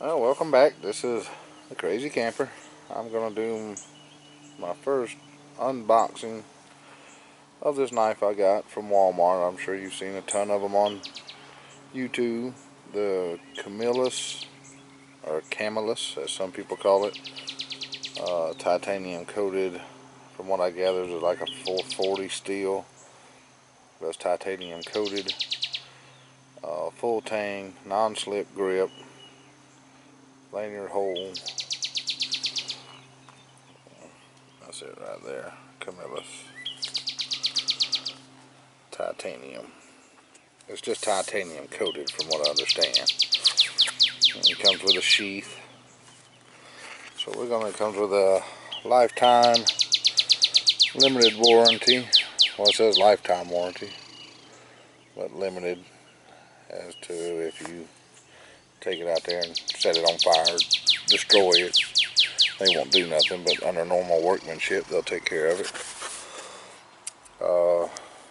Well, welcome back. This is the Crazy Camper. I'm going to do my first unboxing of this knife I got from Walmart. I'm sure you've seen a ton of them on YouTube. The Camillus, or Camillus as some people call it, titanium coated. From what I gather, it's like a 440 steel. That's titanium coated. Full tang, non-slip grip, lanyard hole. That's it right there. Camillus Titanium. It's just titanium coated from what I understand. And it comes with a sheath. So it comes with a lifetime limited warranty. Well, it says lifetime warranty, but limited as to if you take it out there and set it on fire, destroy it, they won't do nothing, but under normal workmanship they'll take care of it.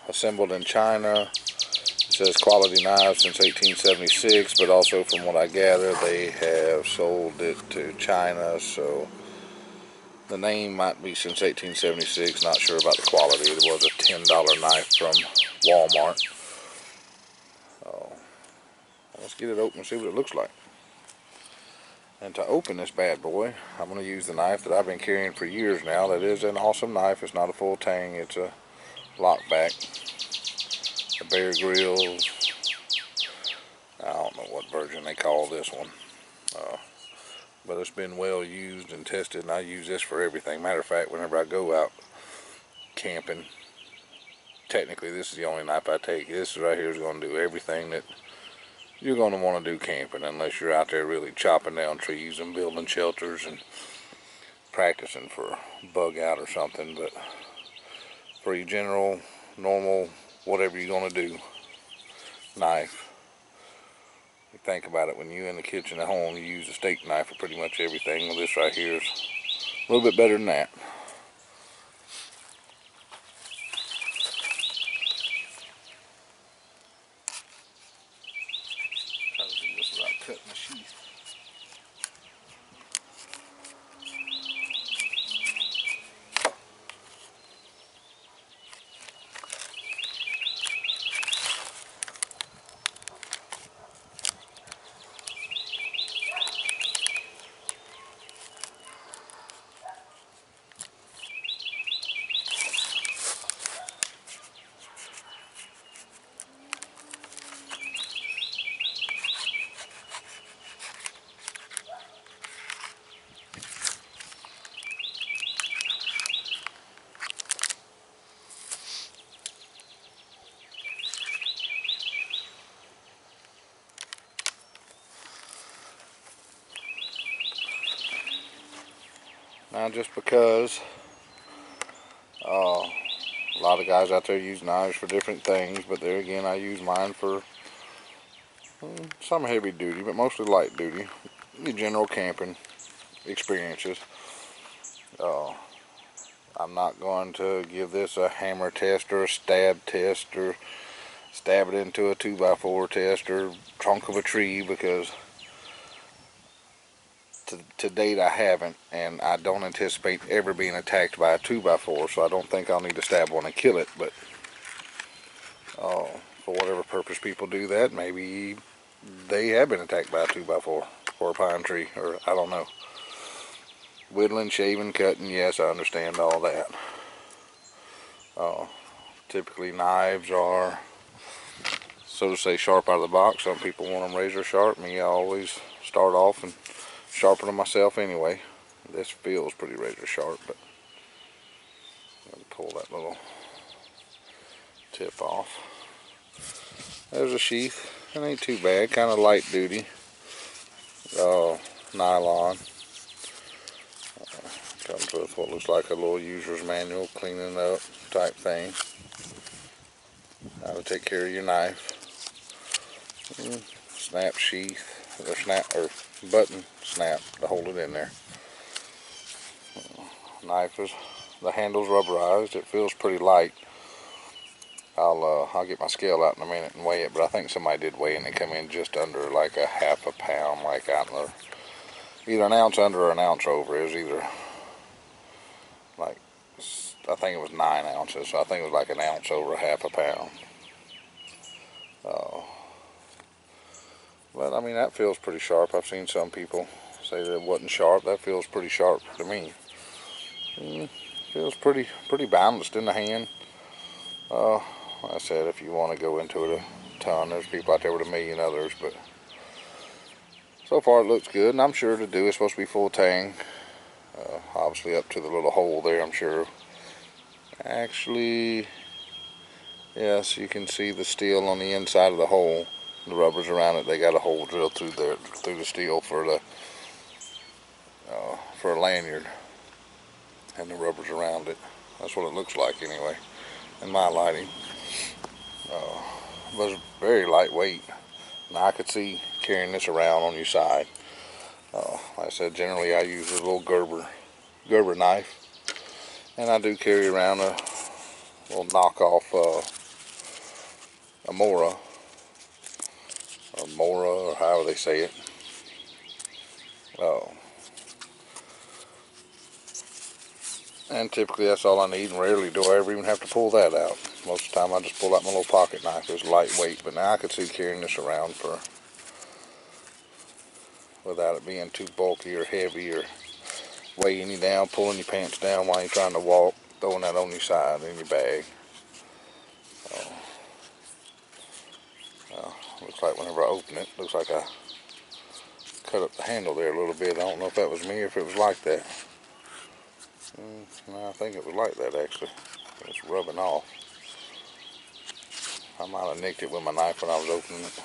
Assembled in China. It says quality knives since 1876, but also from what I gather they have sold it to China, so the name might be since 1876. Not sure about the quality. It was a $10 knife from Walmart. So let's get it open and see what it looks like. And to open this bad boy, I'm going to use the knife that I've been carrying for years now. That is an awesome knife. It's not a full tang. It's a lockback. The Bear Grylls. I don't know what version they call this one. But it's been well used and tested, and I use this for everything. Matter of fact, whenever I go out camping, technically this is the only knife I take. This right here is going to do everything that you're going to want to do camping, unless you're out there really chopping down trees and building shelters and practicing for bug out or something. But for your general, normal, whatever you're going to do, knife, you think about it, when you're in the kitchen at home, you use a steak knife for pretty much everything. Well, this right here is a little bit better than that. Try to do this without cutting the sheath. Now, just because a lot of guys out there use knives for different things, but there again, I use mine for some heavy duty, but mostly light duty, the general camping experiences. I'm not going to give this a hammer test or a stab test or stab it into a 2x4 test or trunk of a tree, because to date I haven't, and I don't anticipate ever being attacked by a 2x4, so I don't think I'll need to stab one and kill it. But for whatever purpose people do that, maybe they have been attacked by a 2x4 or a pine tree, or I don't know. Whittling, shaving, cutting, yes, I understand all that. Typically knives are, so to say, sharp out of the box. Some people want them razor sharp. Me, I always start off and sharpen them myself anyway. This feels pretty razor sharp, but let me pull that little tip off. There's a sheath. It ain't too bad, kind of light duty. Nylon. Comes with what looks like a little user's manual, cleaning up type thing. How to take care of your knife. Snap sheath, or button snap to hold it in there. Knife is, the handle's rubberized. It feels pretty light. I'll get my scale out in a minute and weigh it, but I think somebody did weigh it and it come in just under like a half a pound, like Antler either an ounce under or an ounce over. It was either like, I think it was 9 ounces, so I think it was like an ounce over half a pound. But I mean, that feels pretty sharp. I've seen some people say that it wasn't sharp. That feels pretty sharp to me. Feels pretty balanced in the hand. Like I said, if you want to go into it a ton, there's people out there with a million others, but so far it looks good, and I'm sure to do it's supposed to be full tang. Obviously up to the little hole there, I'm sure. Actually, yes, you can see the steel on the inside of the hole. The rubber's around it. They got a hole drilled through there, through the steel for a lanyard, and the rubber's around it. That's what it looks like anyway, in my lighting. But it's very lightweight. Now I could see carrying this around on your side. Like I said, generally I use a little Gerber knife, and I do carry around a little knockoff Amora, or Mora, or however they say it. And typically that's all I need, and rarely do I ever even have to pull that out. Most of the time I just pull out my little pocket knife. It's lightweight, but now I could see carrying this around without it being too bulky or heavy or weighing you down, pulling your pants down while you're trying to walk, throwing that on your side in your bag. Looks like whenever I open it, looks like I cut up the handle there a little bit. I don't know if that was me or if it was like that. No, I think it was like that actually. It's rubbing off. I might have nicked it with my knife when I was opening it.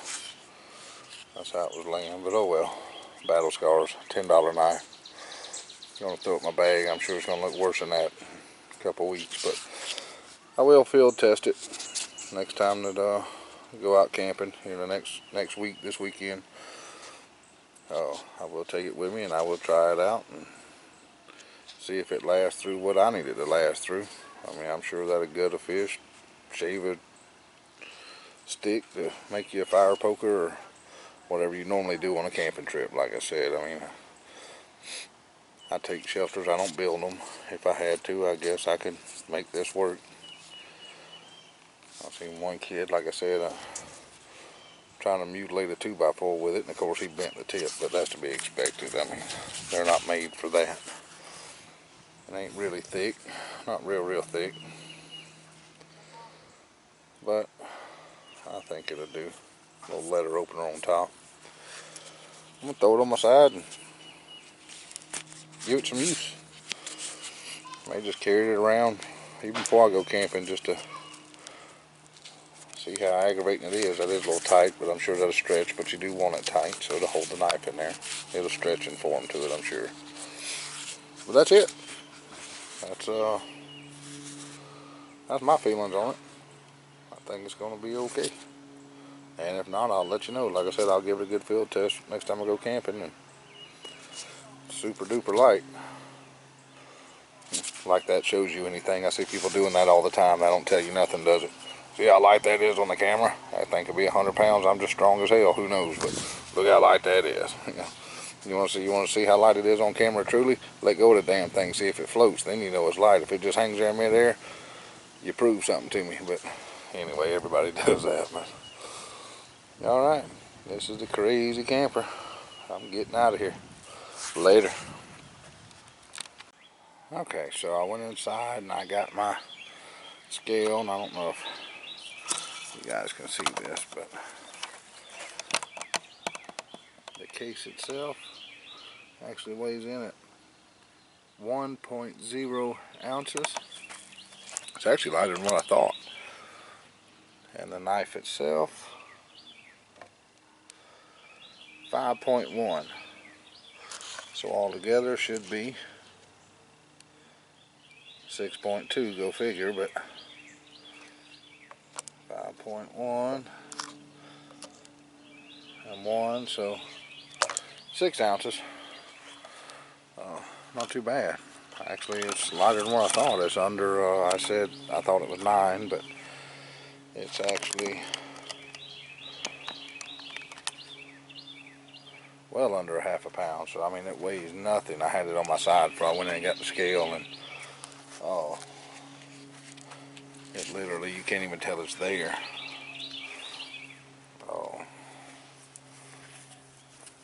That's how it was laying, but oh well. Battle scars, $10 knife. I'm gonna throw it in my bag. I'm sure it's gonna look worse than that in a couple weeks, but I will field test it next time that go out camping here the next week, this weekend. I will take it with me and I will try it out and see if it lasts through what I need it to last through. I mean, I'm sure that'll gut a fish, shave a stick to make you a fire poker, or whatever you normally do on a camping trip. Like I said, I mean, I take shelters, I don't build them. If I had to, I guess I could make this work. I've seen one kid, like I said, trying to mutilate a 2x4 with it, and of course he bent the tip, but that's to be expected. I mean, they're not made for that. It ain't really thick, not real thick, but I think it'll do. A little letter opener on top. I'm gonna throw it on my side and give it some use. May just carry it around even before I go camping, just to see how aggravating it is. That is a little tight, but I'm sure that'll stretch, but you do want it tight so it'll hold the knife in there. It'll stretch and form to it, I'm sure. But that's it. That's my feelings on it. I think it's gonna be okay. And if not, I'll let you know. Like I said, I'll give it a good field test next time I go camping. And super duper light. Like that shows you anything. I see people doing that all the time. That don't tell you nothing, does it? See how light that is on the camera? That thing could be 100 pounds. I'm just strong as hell. Who knows? But look how light that is. You want to see how light it is on camera truly? Let go of the damn thing. See if it floats. Then you know it's light. If it just hangs there in midair, you prove something to me. But anyway, everybody does that. But alright, this is the crazy camper. I'm getting out of here. Later. Okay, so I went inside and I got my scale, and I don't know if you guys can see this, but the case itself actually weighs in at 1.0 ounces. It's actually lighter than what I thought. And the knife itself, 5.1. So altogether should be 6.2, go figure, but 5.1 and 1, so 6 ounces. Not too bad. Actually, it's lighter than what I thought. It's under, I said I thought it was 9, but it's actually well under a half a pound. So I mean, it weighs nothing. I had it on my side before I went in and got the scale, and oh, it literally, you can't even tell it's there. Oh,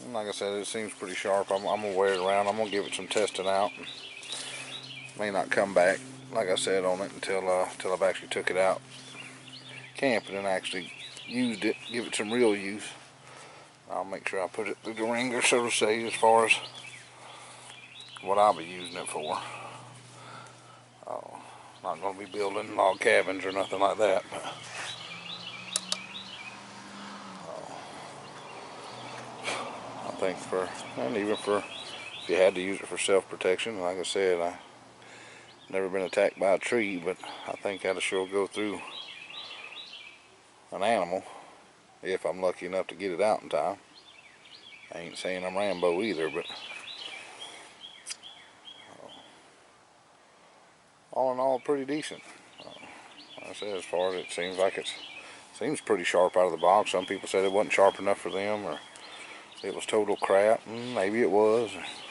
and like I said, it seems pretty sharp. I'm gonna wear it around. I'm gonna give it some testing out. May not come back, like I said, on it until I've actually took it out camping and actually used it, give it some real use. I'll make sure I put it through the ringer, so to say, as far as what I'll be using it for. Not going to be building log cabins or nothing like that. But, I think and even for, if you had to use it for self-protection, like I said, I've never been attacked by a tree, but I think that'll sure go through an animal if I'm lucky enough to get it out in time. I ain't saying I'm Rambo either, but all in all, pretty decent. Like I said, as far as it seems like seems pretty sharp out of the box. Some people said it wasn't sharp enough for them, or it was total crap. Maybe it was.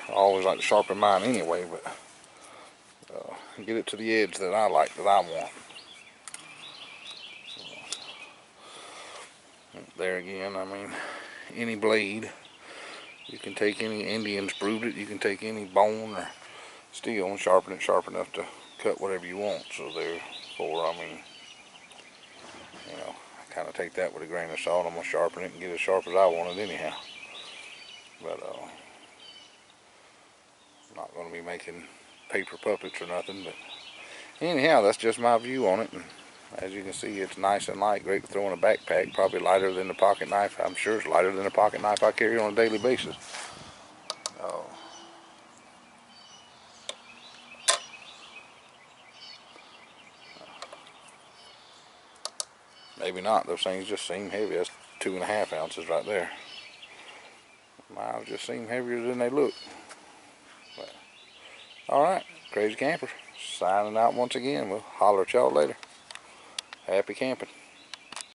I always like to sharpen mine anyway, but get it to the edge that I like, that I want. There again, I mean, any blade, you can take any, Indians brewed it, you can take any bone or steel and sharpen it sharp enough to cut whatever you want. So therefore, I mean, you know, I kind of take that with a grain of salt. I'm going to sharpen it and get it as sharp as I want it anyhow. But I'm not going to be making paper puppets or nothing. But anyhow, that's just my view on it. And as you can see, it's nice and light, great to throw in a backpack, probably lighter than the pocket knife. I'm sure it's lighter than the pocket knife I carry on a daily basis. Maybe not, those things just seem heavy. That's 2.5 ounces right there. Mine just seem heavier than they look. But, alright, Crazy Camper, signing out once again. We'll holler at y'all later. Happy camping.